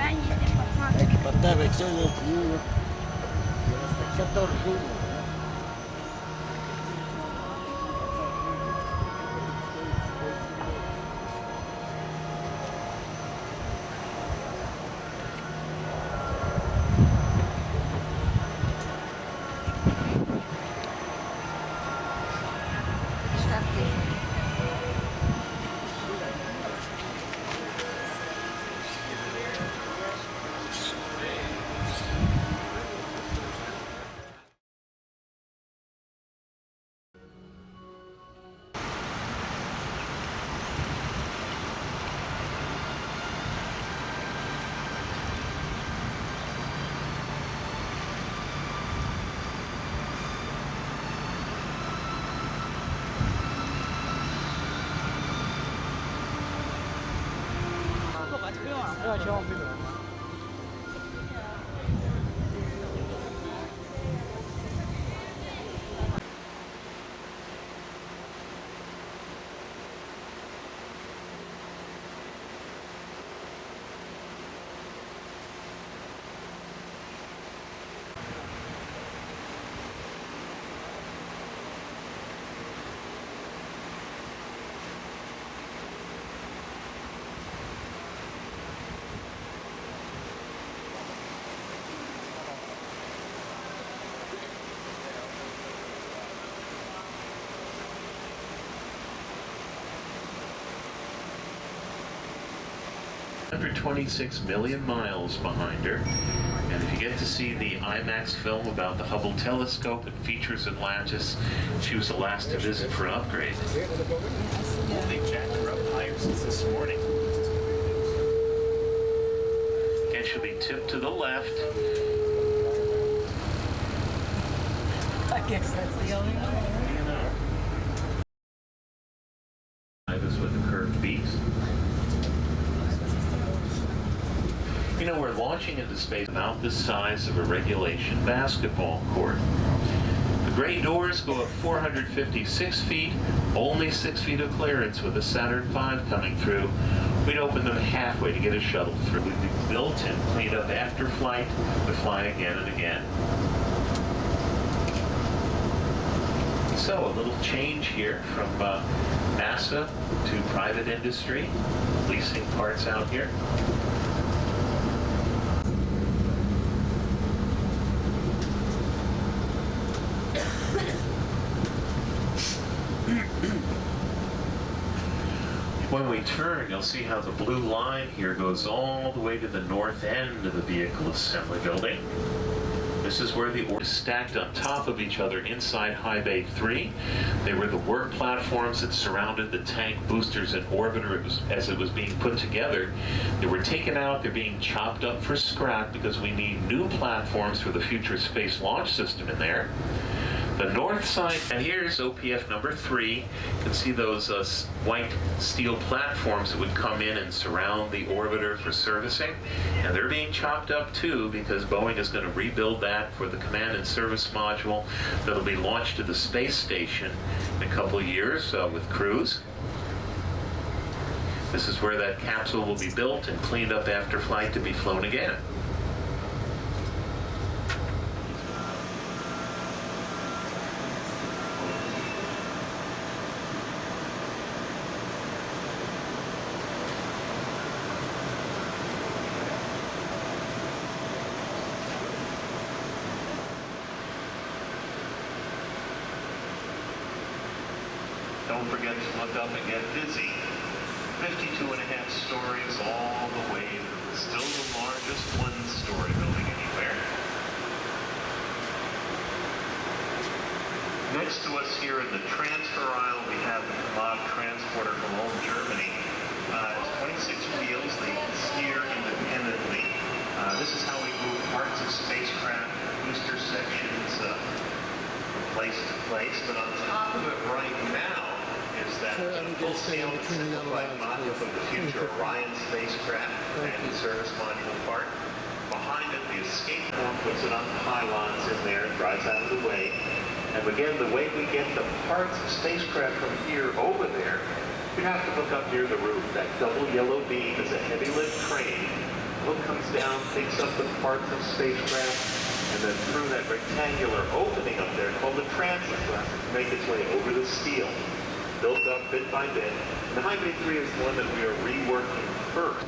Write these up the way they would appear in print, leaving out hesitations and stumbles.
Equipatar avec ça, là, plus, là. Il restait 14 jours. Under 26 million miles behind her. And if you get to see the IMAX film about the Hubble telescope and features Atlantis, she was the last to visit for an upgrade. They jacked her up higher since this morning. And she'll be tipped to the left. I guess that's the only one. You know. Is with the curved beaks. You know, we're launching into space about the size of a regulation basketball court. The gray doors go up 456 feet, only 6 feet of clearance with a Saturn V coming through. We'd open them halfway to get a shuttle through. We'd be built and cleaned up after flight to fly again and again. So a little change here from NASA to private industry, leasing parts out here. When we turn, you'll see how the blue line here goes all the way to the north end of the vehicle assembly building. This is where the orders stacked on top of each other inside High Bay 3. They were the work platforms that surrounded the tank, boosters, and orbiter as it was being put together. They were taken out, they're being chopped up for scrap because we need new platforms for the future Space Launch System in there. The north side, and here's OPF number 3. You can see those white steel platforms that would come in and surround the orbiter for servicing. And they're being chopped up too because Boeing is going to rebuild that for the command and service module that'll be launched to the space station in a couple of years with crews. This is where that capsule will be built and cleaned up after flight to be flown again. Don't forget to look up and get dizzy. 52 and a half stories all the way. Still the largest one-story building anywhere. Next to us here in the transfer aisle, we have the Commod transporter from Ulm, Germany. It's 26 wheels. They steer independently. This is how we move parts of spacecraft, booster sections, from place to place. But on top of it right now is that full-scale and simplified module from the future Orion spacecraft and service module part. Behind it, the escape form puts it on the pylons in there and drives out of the way. And again, the way we get the parts of spacecraft from here over there, you have to look up near the roof. That double yellow beam is a heavy lift crane hook comes down, takes up the parts of spacecraft, and then through that rectangular opening up there called the transit to make its way over the steel, built up bit by bit. And the High Bay 3 is the one that we are reworking first.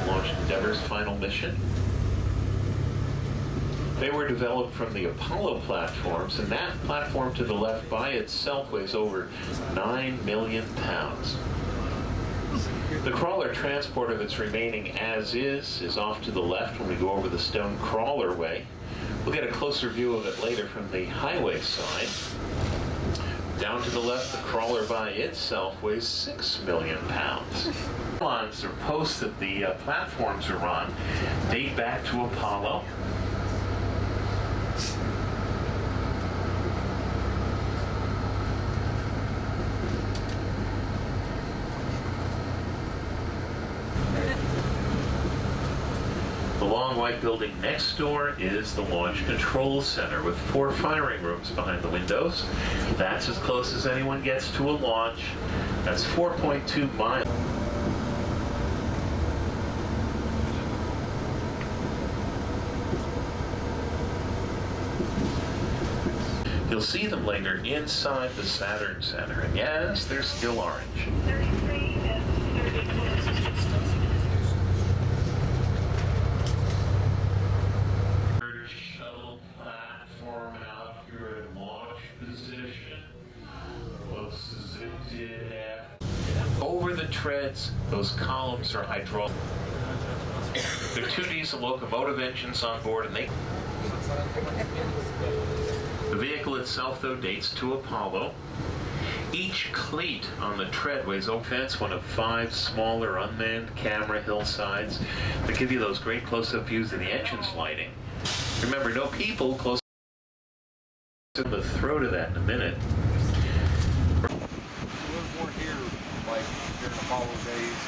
Launched Endeavour's final mission. They were developed from the Apollo platforms, and that platform to the left by itself weighs over 9 million pounds. The crawler transporter that's remaining as is off to the left when we go over the stone crawler way. We'll get a closer view of it later from the highway side. Down to the left, the crawler by itself weighs 6 million pounds. Pylons or posts that the platforms are on date back to Apollo. The long white building next door is the Launch Control Center with 4 firing rooms behind the windows. That's as close as anyone gets to a launch. That's 4.2 miles. You'll see them later inside the Saturn Center, and yes, they're still orange. 33 and 34. Shuttle platform out here in launch position. Looks as if it did have. Over the treads, those columns are hydraulic. There are 2 diesel locomotive engines on board, and the vehicle itself, though, dates to Apollo. Each cleat on the tread weighs over fence, one of 5 smaller unmanned camera hillsides that give you those great close-up views of the engine's lighting. Remember, no people close to the throat of that in a minute. There was more here, like during Apollo days.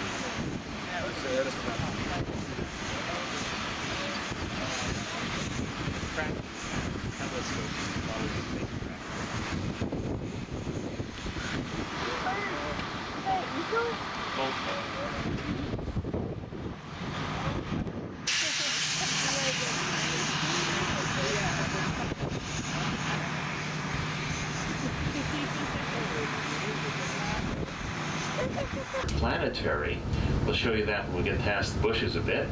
Planetary. We'll show you that when we get past the bushes a bit.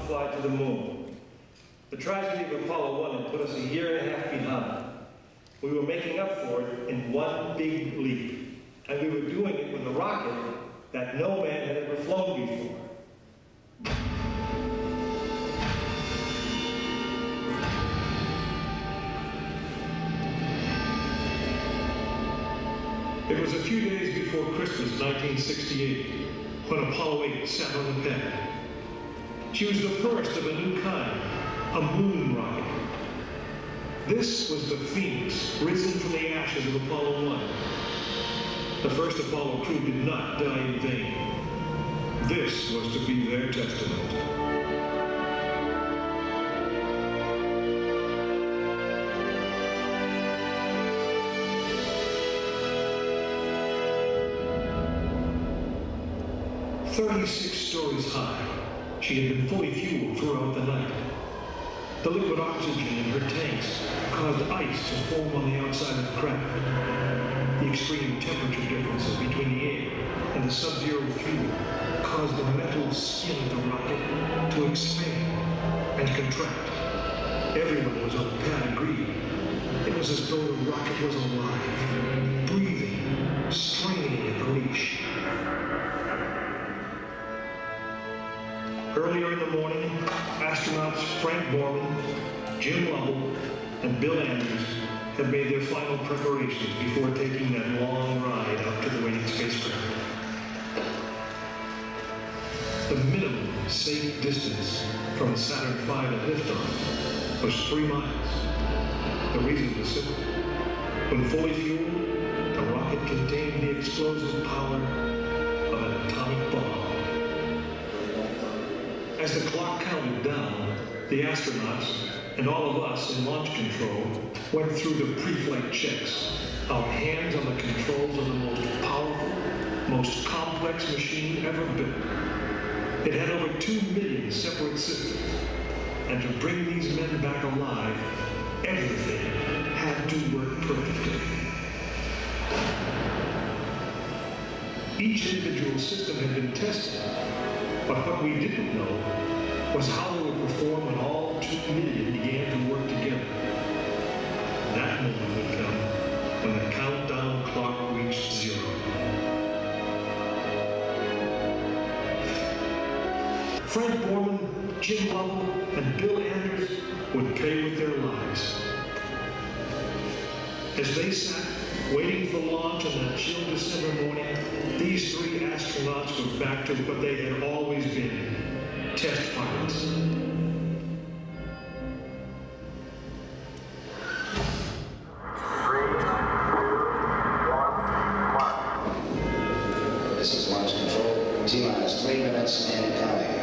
Fly to the moon. The tragedy of Apollo 1 had put us a year and a half behind. We were making up for it in one big leap, and we were doing it with a rocket that no man had ever flown before. It was a few days before Christmas 1968 when Apollo 8 sat on the pad. She was the first of a new kind, a moon rocket. This was the Phoenix, risen from the ashes of Apollo 1. The first Apollo crew did not die in vain. This was to be their testament. 36 stories high, she had been fully fueled throughout the night. The liquid oxygen in her tanks caused ice to form on the outside of the craft. The extreme temperature differences between the air and the sub-zero fuel caused the metal skin of the rocket to expand and contract. Everyone was on the pad agreed. It was as though the rocket was alive, breathing, straining at the leash. Earlier in the morning, astronauts Frank Borman, Jim Lovell, and Bill Andrews had made their final preparations before taking that long ride up to the waiting spacecraft. The minimum safe distance from Saturn V at liftoff was 3 miles. The reason was simple. When fully fueled, the rocket contained the explosive power of an atomic bomb. As the clock counted down, the astronauts and all of us in launch control went through the pre-flight checks. Our hands on the controls of the most powerful, most complex machine ever built. It had over 2 million separate systems. And to bring these men back alive, everything had to work perfectly. Each individual system had been tested, but what we didn't know was how they would perform when all 2 million began to work together. That moment would come when the countdown clock reached 0. Frank Borman, Jim Lovell, and Bill Anders would pay with their lives. As they sat waiting for launch on that chill December morning, these 3 astronauts were back to what they had always been, test pilots. This is launch control. T-minus 3 minutes and counting.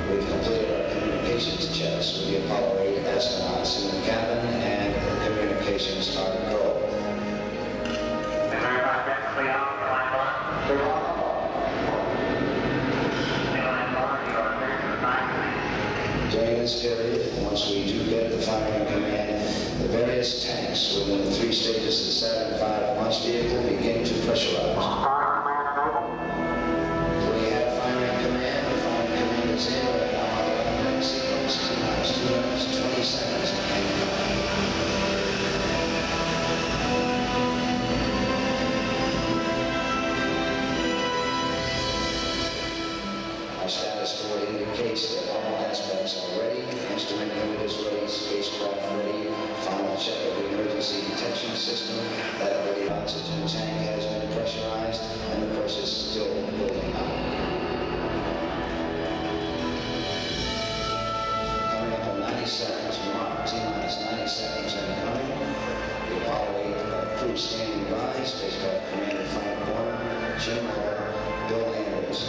We've completed our communications checks with the Apollo 8 astronauts in the cabin, and the communications are go. During this period, once we do get the firing command, the various tanks within the 3 stages of the Saturn V launch vehicle begin to pressurize. We have firing command. The firing command is in right now on the automatic sequence. T-minus 2 minutes, 20 seconds, and our status board indicates that all aspects are ready. Instrument unit is ready. Spacecraft ready. Final check of the emergency detection system. That ready oxygen tank has been pressurized, and the pressure is still building up. Coming up on 90 seconds, mark T-minus 90 seconds and coming. The Apollo 8 crew standing by. Spacecraft Commander Frank Borman, Jim Lovell, Bill Anders.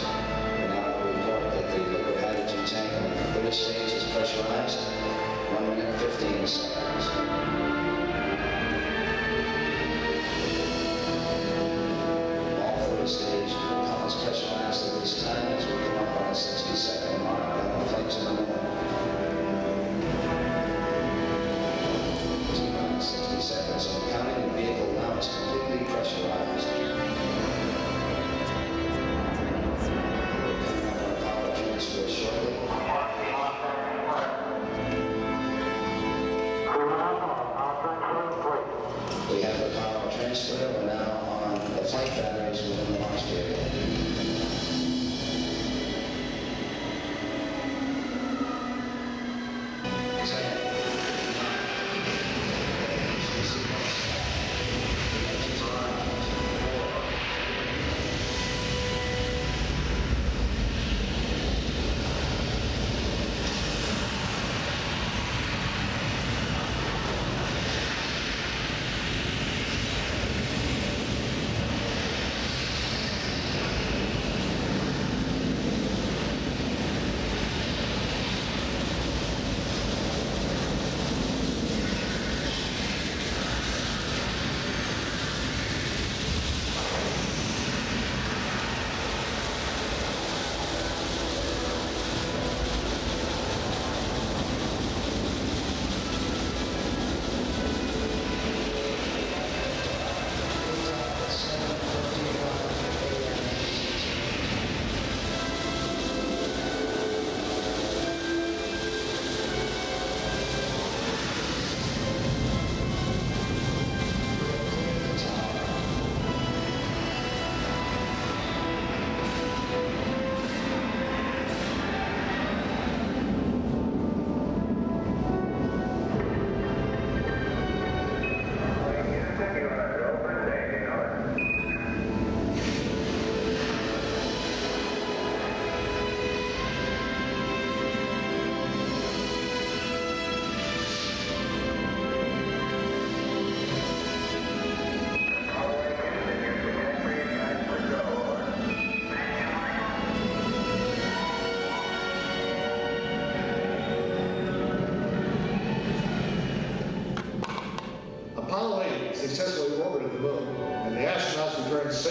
The liquid hydrogen tank on the 3rd stage is pressurized. 1 minute, 15 seconds. All 3rd stage becomes pressurized at this time as we come up on the 60-second mark down the flight to the moon. T-minus 60 seconds and counting. The vehicle now is completely pressurized. Shortly. We have the power transfer. We're now on the flight batteries within the launch vehicle.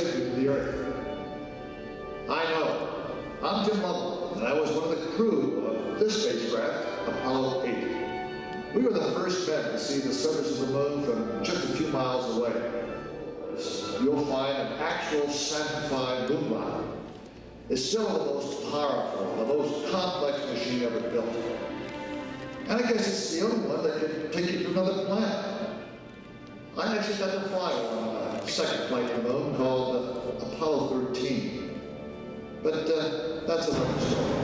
safely to the Earth. I know. I'm Jim Lovell, and I was one of the crew of this spacecraft, Apollo 8. We were the first men to see the surface of the moon from just a few miles away. You'll find an actual sanctified moon rocket. It's still the most powerful, the most complex machine ever built. And I guess it's the only one that can take you to another planet. I actually got to fly on a second flight to the moon called Apollo 13. But that's another story.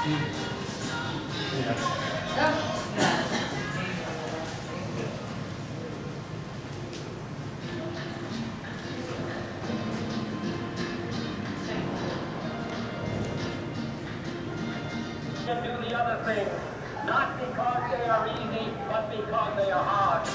And do the other things, not because they are easy, but because they are hard.